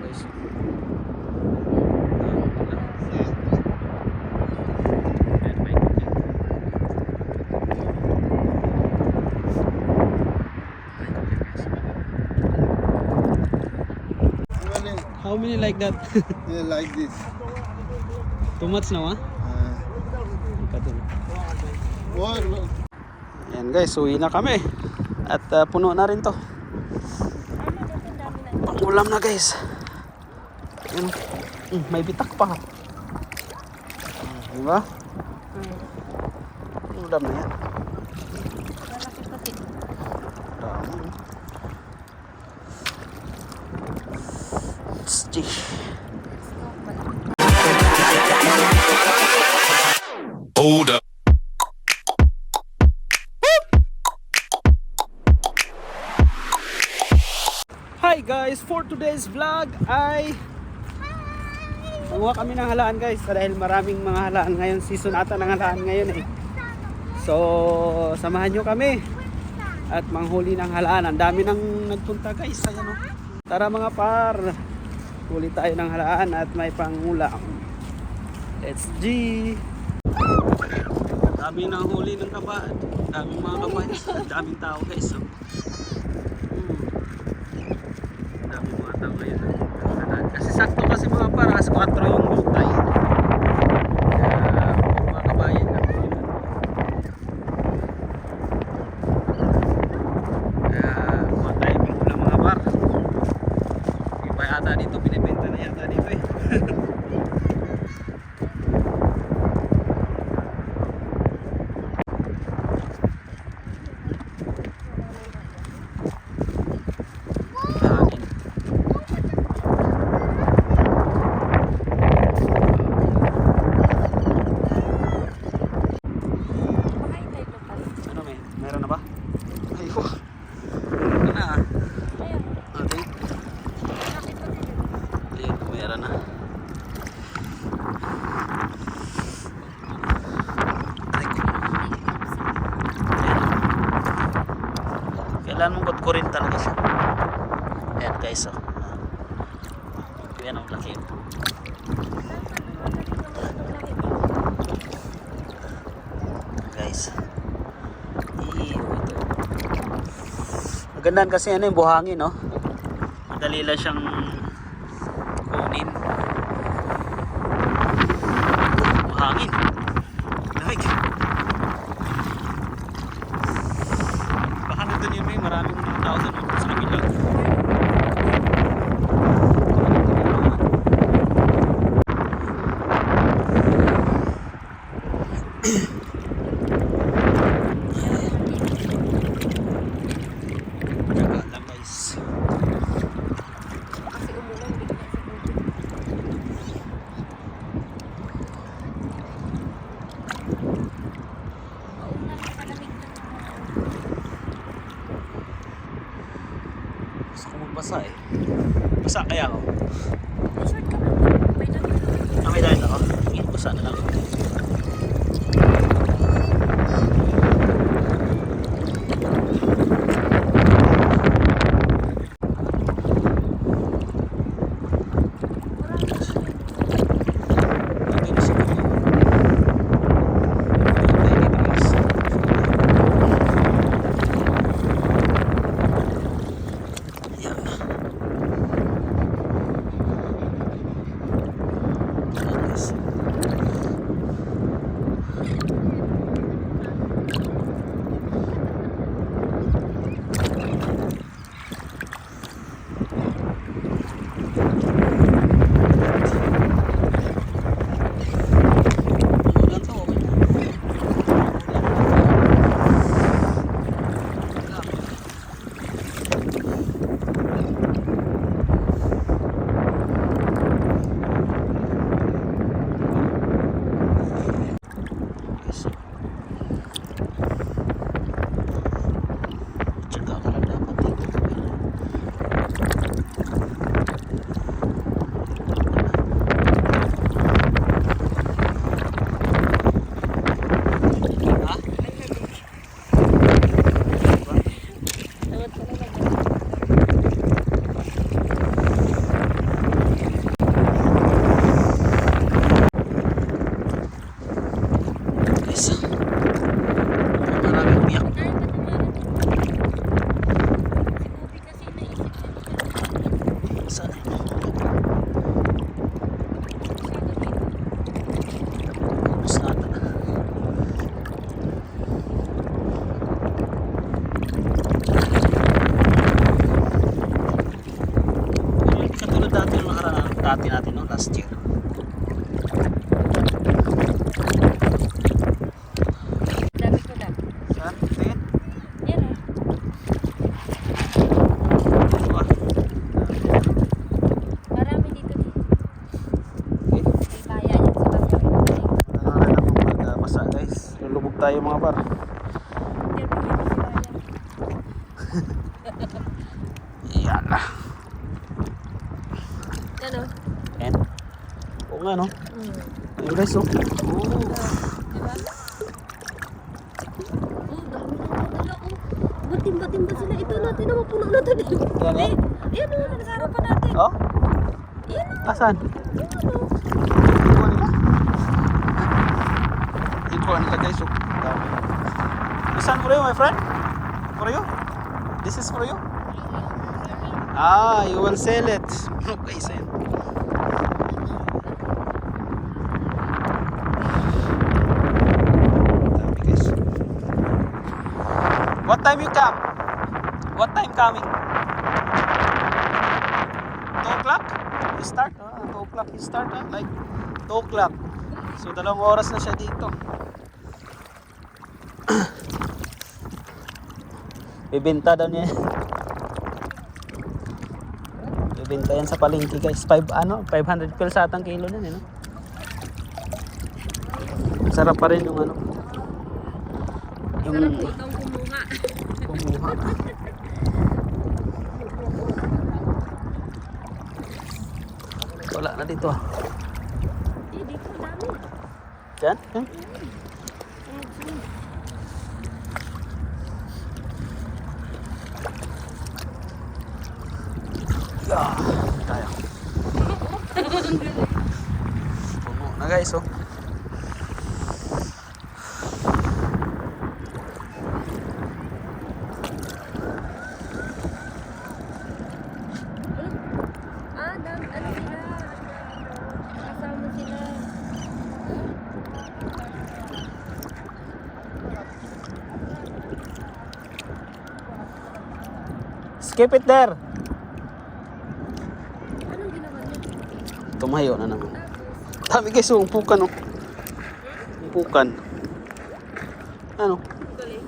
guys. How many like that? Yeah, like this. Too much now, ha? What? Yan guys, uwi na kami. At puno na rin to. Pangulam na guys. Yan. May bitak pa. Diba? Ulam na yan. Dami. Stih. Hold up. Hi guys, for today's vlog ay manguha kami ng halaan guys dahil maraming mga halaan ngayon, season ata ng halaan ngayon eh. So samahan nyo kami at manghuli ng halaan. Ang dami nang nagpunta guys. Ayan, oh. Tara mga par, huli tayo ng halaan at may pangulam. Let's G. Dami nang huli ng kaba. Daming mga kaba. Daming tao guys, oh. Daming mga tao ngayon. Kasi sakto kasi mga par, as 4 yung lutay. Kaya mga kabayan na po yun. Kaya mga timing ko lang mga par. Iba yata dito, binibenta na yata dito eh. Meron na ba? Ayun. Meron na. Okay. Ayun, meron na. Kailan mong kutkurin talaga siya. Ayan guys, oh. Ayan ang laki. Guys. Magandaan kasi ano yung buhangin, no? Madali lang siyang kunin. Buhangin. Like. Baka nandun yun, may maraming tao sa kabila. Gusto ko magbasa eh. Basa kaya ako. May dahil ako. Sige, basa na lang. Saan eh? Tapos na ata. Katulad dati yung nakaraan dati natin, no? Last year. Dami ko lang. Saan? Tingin? Yan ah. Ito ah. Marami dito dito. Okay. May bayan yan sa bayan. Nangalan ako magkabasa guys. Lulubog tayo mga par. Yan pa may si bayan. Yala. Yan o. Yan. Oo nga no. Ayun guys oh. Diba? Oh, dami na dala oh. Batim-batim ba sila? Ito natin na mapuno na ito. Yan eh. Ayan o, nagsarapan natin. Oh? Ayan o. Asan? Yung ano. Ikuha nila. Ikuha nila guys oh. Dami. Saan for you my friend? For you? This is for you? Ah, you will sell it. Okay, sell. Dami guys. What time you come? What time coming? 2 o'clock? You start? 2 o'clock you start? Like 2 o'clock. So, 2 oras na siya dito. Bibenta daw niya. Bibenta yan sa palengke guys. 500 pesos atang kilo na no? Sarap pa rin yung ano. Yung Sarap po itong kumuha. kumuha. Wala na dito ah. Dito dami. Yan? Yan? Yeah, tayo. Puno na guys oh. Ah, dami. Ano sila? Kasama sila. Skip it there. Anong ginawa niya? Tumayo na naman. Dami guys oh, umpukan oh. Umpukan. Ano? Galing.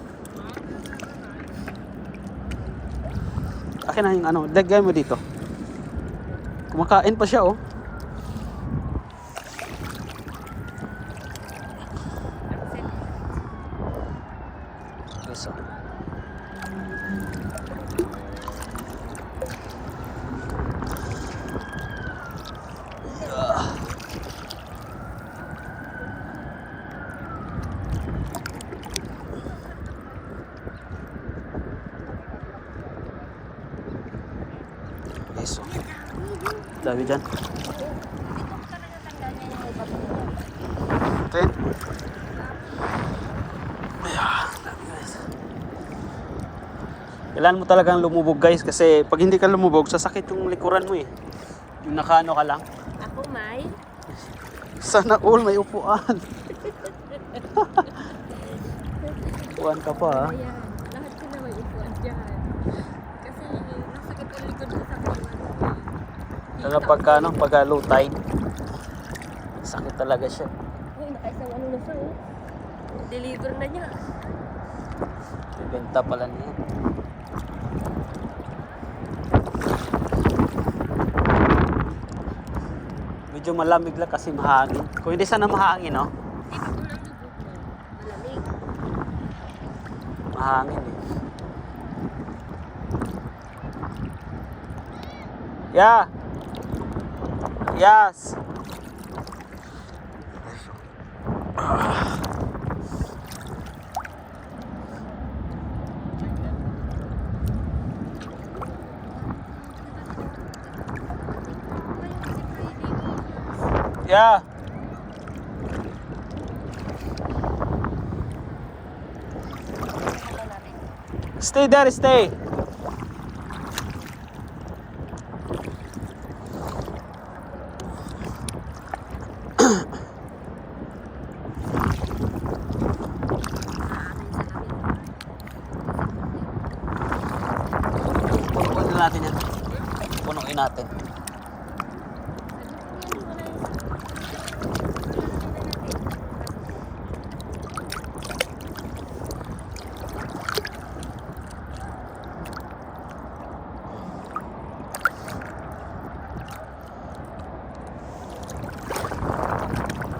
Akin na yung ano, lagay mo dito. Kumakain pa siya oh. Guys oh. Guys oh. Dami dyan. Ito talaga tanggal niya yung iba po. Ito yun. Ayan, dami guys. Kailangan mo talagang lumubog guys kasi pag hindi ka lumubog sasakit yung likuran mo eh. Yung nakaano ka lang. Ako may. Sana all may upuan. Upuan ka pa ha. Ayan. Lahat sila may upuan dyan. Kasi nasakit ang likod ko sa katawan. Lalo pagka, ano, pagka low tide. Sakit talaga siya. Uy, nakaisang ano na siya oh. Deliver na niya. Bibenta pala niya. Medyo malamig lang kasi mahangin. Kung hindi sana mahangin, no? Dito ko lang lubog mo. Malamig. Mahangin eh. Yeah. Yes. Yeah. Stay there, stay. Ikutin natin.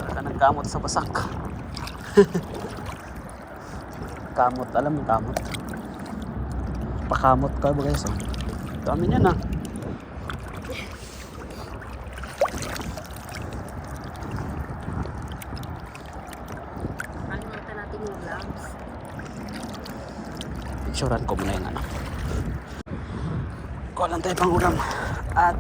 Wala ng kamot sa basak. Kamot, alam mo kamot. Pakamot ka ba guys? Oh. Dami niyan ah. Kalimutan natin yung gloves. Picturean ko muna yung ano. Kuha lang tayo pang ulam. At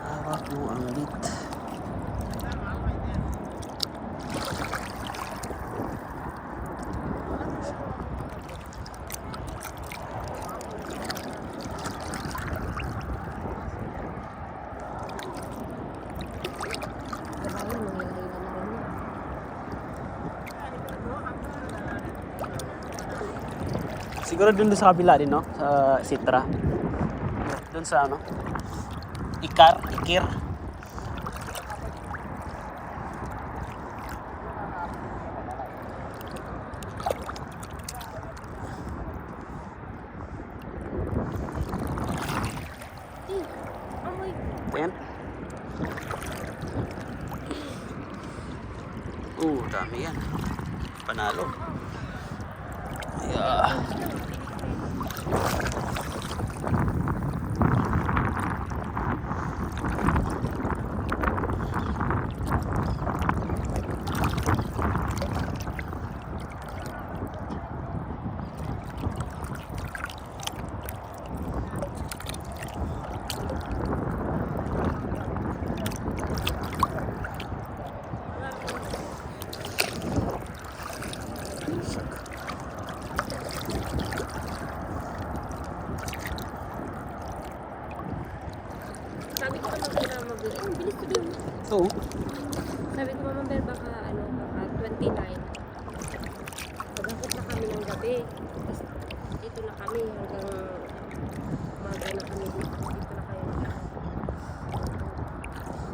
hawak mo ang lit. Ayun, mangilahilan na rin yun. Siguro dun sa kabila din, no? Sa Sitra. Dun sa ano? Ikir. Amoy. Ayan. Dami yan. Panalo. Yeah. Sabi ko naman kaya mag-bilis. Ang bilis ko din. So, Sabi ko, Mama Bel, baka 29. Pagkakot na kami ng gabi. Tapos dito na kami hanggang maga na kami dito. Dito na kayo.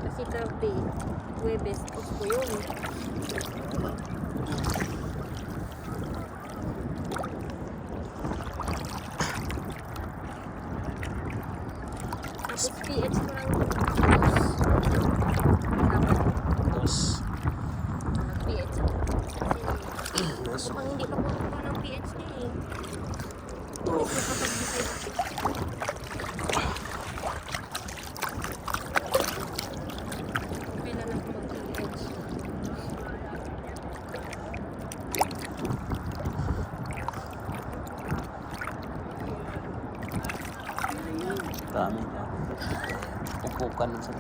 Kasi Thursday, Huwebes, off ko yun. Tapos PH ko lang. dos. PH. Kasi pang hindi pa pumunta ng PH niya eh. Kailan ako mag-PH? Dami. Pupukan lang sila.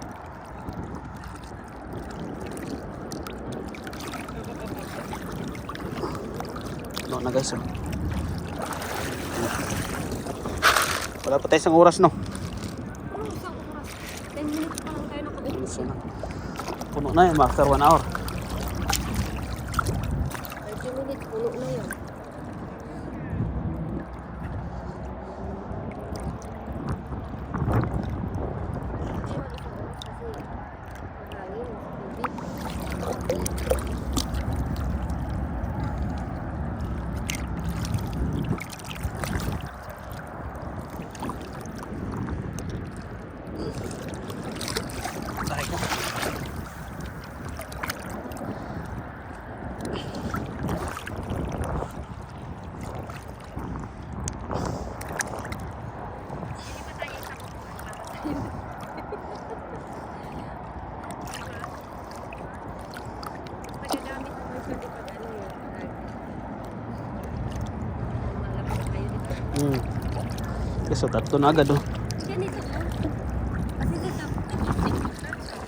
No na guys. Oh. Wala pa tayo isang oras, no? Ano, isang oras? 10 minutes pa lang tayo nakabit. So, puno na yun, after 1 hour. 30 minutes, puno na yun. Tarik na. Nagagamit naman siya di pag ano yun. Malapit kayo dito. So, tatlo na agad, oh. Ganito po. Kasi dito, hindi pa siya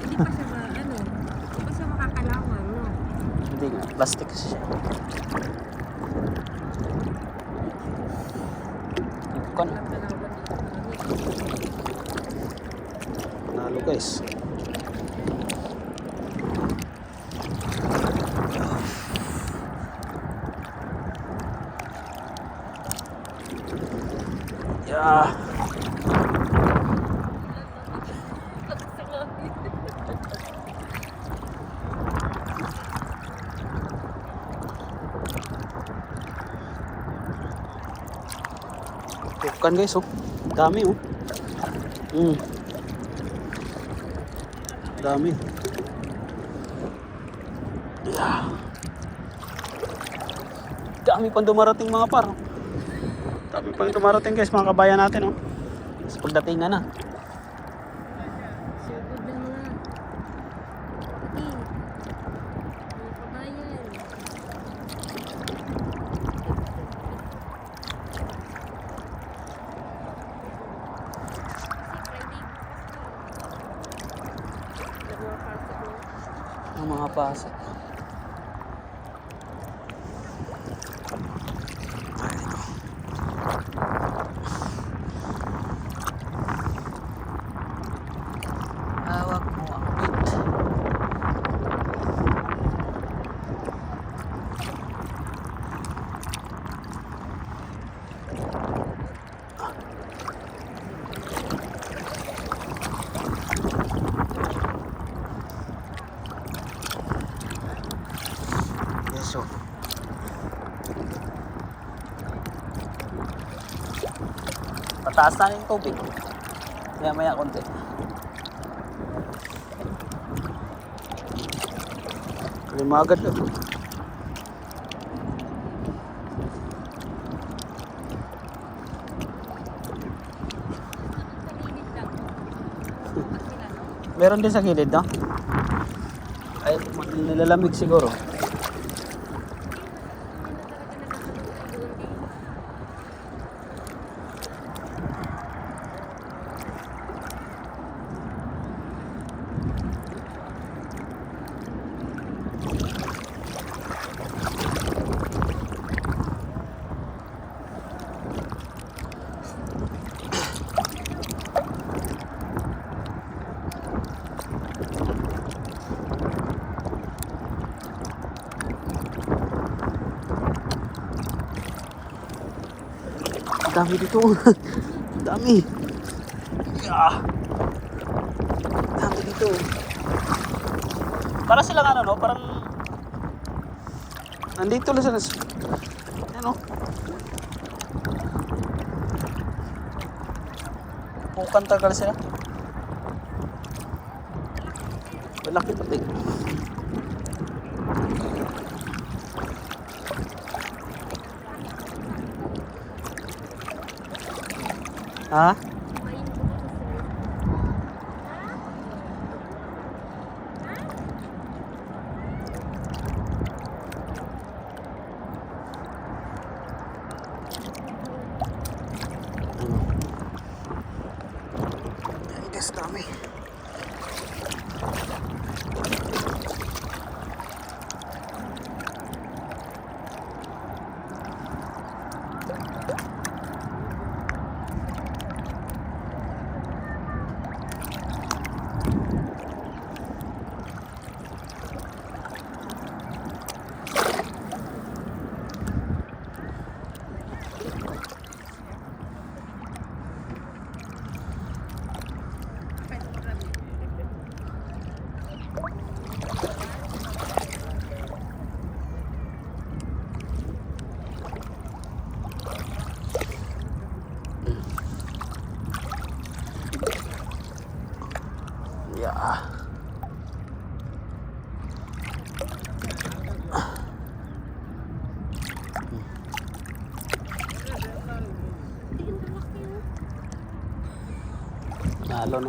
hindi pa siya makakalawang, no? Hindi nga, plastic kasi siya. Pupukan. Walang kalawang dito. Talo guys. Yeah. Bukan guys, oh. Dami, oh. Dami. Yeah. Dami pang dumarating mga par. Dami pang dumarating guys, mga kabayan natin, oh. Sa pagdatingan na. Sugod na mga. Pati. Mga kabayan. Ang mga pasok. Ay, ito. Hawak mo ang bit. Yes, oh. Pataas na yung tubig. Maya konti. Limagat na. Meron din sa gilid, no? Ay, nilalamig siguro. Dami dito. Dami. Yeah. Dami dito. Para silang ano, no? Parang nandito lang sila. Ano? Bukan tagal sila. Malaki pati. Ha? Ay, guys, dami. Yeah. Nalo, no?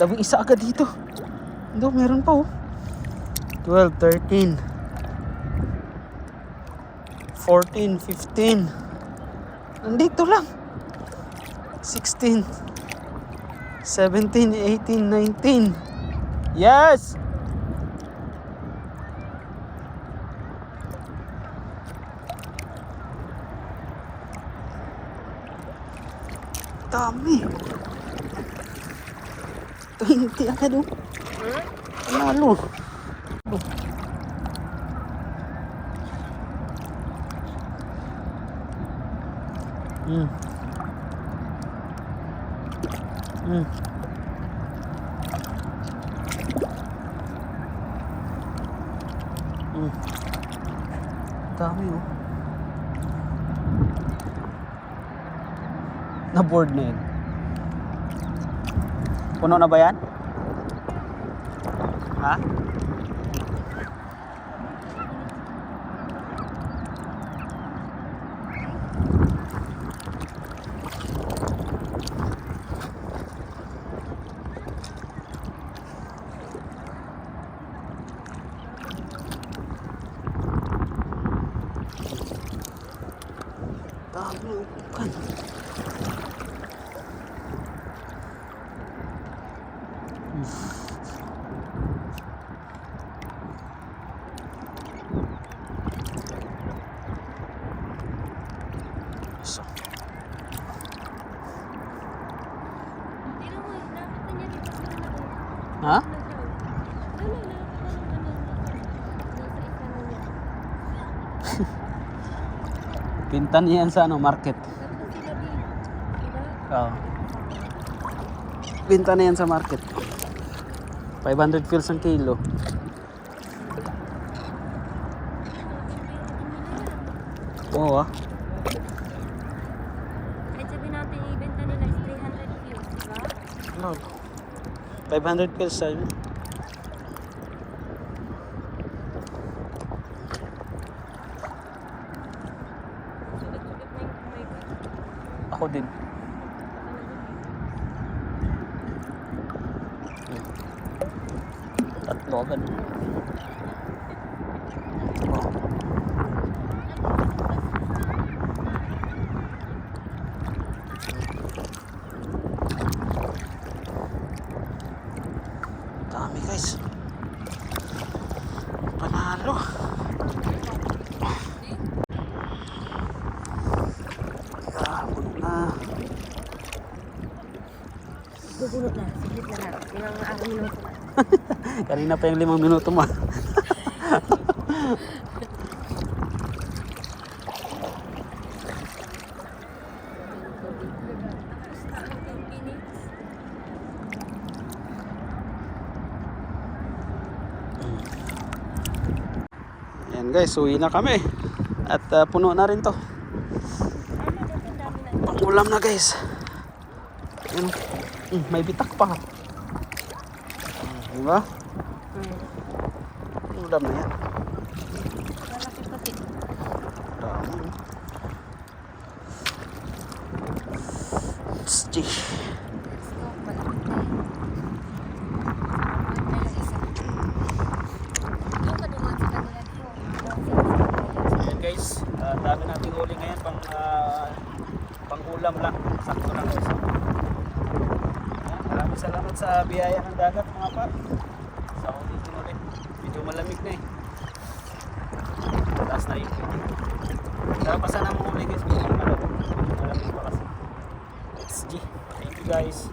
Labing isa agad dito. Ando, meron pa oh. 12, 13, 14, 15. Nandito lang. 16, 17, 18, 19. Yes! Dami. 20 agad oh. Panalo. Hmm. Hmm. Hmm. Dami oh. Na-board na yun. Puno na ba yan? Ha? Dami upukan. So. Ha? Pintan yan sa ano, market. Oo. Pinta na yan sa market. 500 pills ang kilo. Oo ah. Kahit sabihin natin ibenta nila is 300 views, diba? No. 500 pills sabi. Sulit-sulit na yung kamay ko. Ako din. Tatlo agad. Oh. Dami guys. Panalo. Gabon na. Bubunot na, saglit na lang. Ilang araw minuto na. Kanina pa yung 5 minuto mo. Yan guys, uwi na kami. At puno na rin to. Pangulam na guys. Yan. May bitak pa. Diba? Ulam na yan. Lalaki pati. Dami. Sti. Let's go pala. Yung kaduman sa kanila ko. Ayan guys, dami nating huli ngayon pang ulam lang. Sakto lang guys. Ayan, maraming salamat sa biyaya ng dagat mga pa. Sa ulitin ulit. Medyo malamig na eh. Taas na yun. Kapasan ang huli guys. Medyo malamig pa kasi. Let's G. Thank you guys.